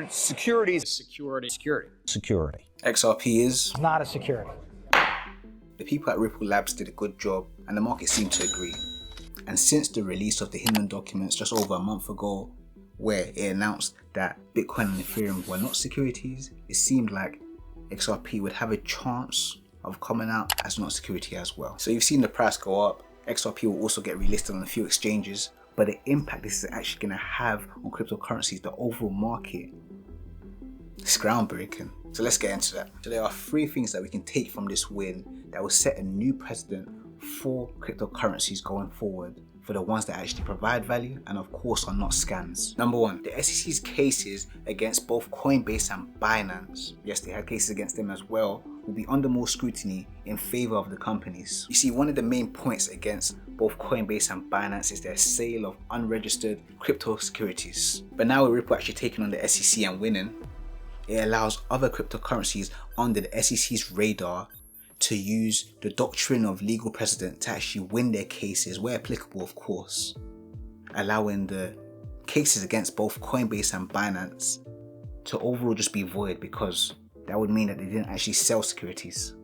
Securities. Security. XRP is not a security. The people at Ripple Labs did a good job and the market seemed to agree. And since the release of the Hinman documents just over a month ago, where it announced that Bitcoin and Ethereum were not securities, it seemed like XRP would have a chance of coming out as not security as well. So you've seen the price go up. XRP will also get relisted on a few exchanges, but the impact this is actually going to have on cryptocurrencies, the overall market, it's groundbreaking. So let's get into that. So there are 3 things that we can take from this win that will set a new precedent for cryptocurrencies going forward, for the ones that actually provide value and of course are not scams. Number 1, the SEC's cases against both Coinbase and Binance, yes, they had cases against them as well, will be under more scrutiny in favor of the companies. You see, one of the main points against both Coinbase and Binance is their sale of unregistered crypto securities. But now with Ripple actually taking on the SEC and winning, it allows other cryptocurrencies under the SEC's radar to use the doctrine of legal precedent to actually win their cases, where applicable of course, allowing the cases against both Coinbase and Binance to overall just be void, because that would mean that they didn't actually sell securities.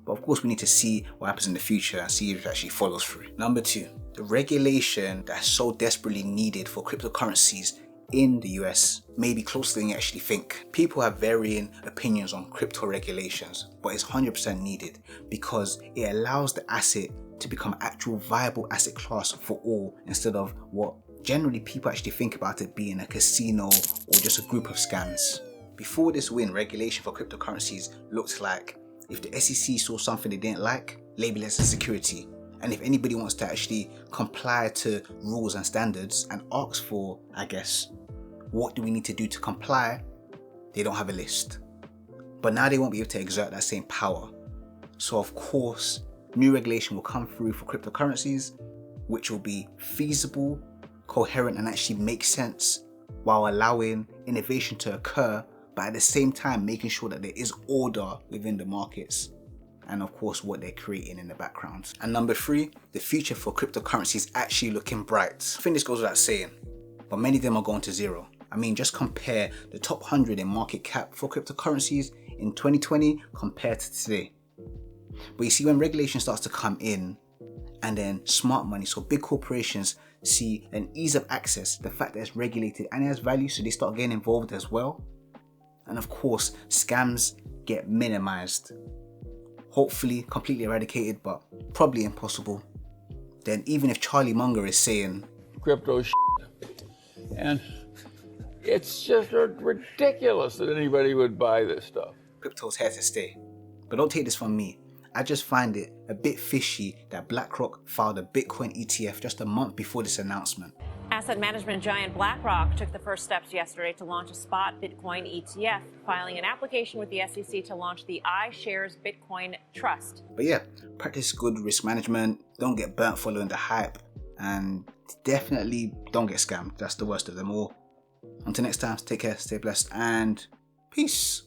But of course we need to see what happens in the future and see if it actually follows through. Number 2, the regulation that's so desperately needed for cryptocurrencies in the US may be closer than you actually think. People have varying opinions on crypto regulations, but it's 100% needed because it allows the asset to become an actual viable asset class for all, instead of what generally people actually think about it being a casino or just a group of scams. Before this win, regulation for cryptocurrencies looked like if the SEC saw something they didn't like, label it as a security. And if anybody wants to actually comply to rules and standards and ask for, I guess, what do we need to do to comply, they don't have a list. But now they won't be able to exert that same power. So of course, new regulation will come through for cryptocurrencies, which will be feasible, coherent, and actually make sense while allowing innovation to occur, but at the same time making sure that there is order within the markets and of course what they're creating in the background. And number 3, the future for cryptocurrency is actually looking bright. I think this goes without saying, but many of them are going to zero. I mean, just compare the top 100 in market cap for cryptocurrencies in 2020 compared to today. But you see, when regulation starts to come in, and then smart money, so big corporations see an ease of access, the fact that it's regulated and it has value, so they start getting involved as well. And of course, scams get minimized. Hopefully completely eradicated, but probably impossible. Then even if Charlie Munger is saying crypto and it's just ridiculous that anybody would buy this stuff. Crypto's here to stay. But don't take this from me. I just find it a bit fishy that BlackRock filed a Bitcoin ETF just a month before this announcement. Asset management giant BlackRock took the first steps yesterday to launch a spot Bitcoin ETF, filing an application with the SEC to launch the iShares Bitcoin Trust. But yeah, practice good risk management, don't get burnt following the hype, and definitely don't get scammed. That's the worst of them all. Until next time, take care, stay blessed, and peace.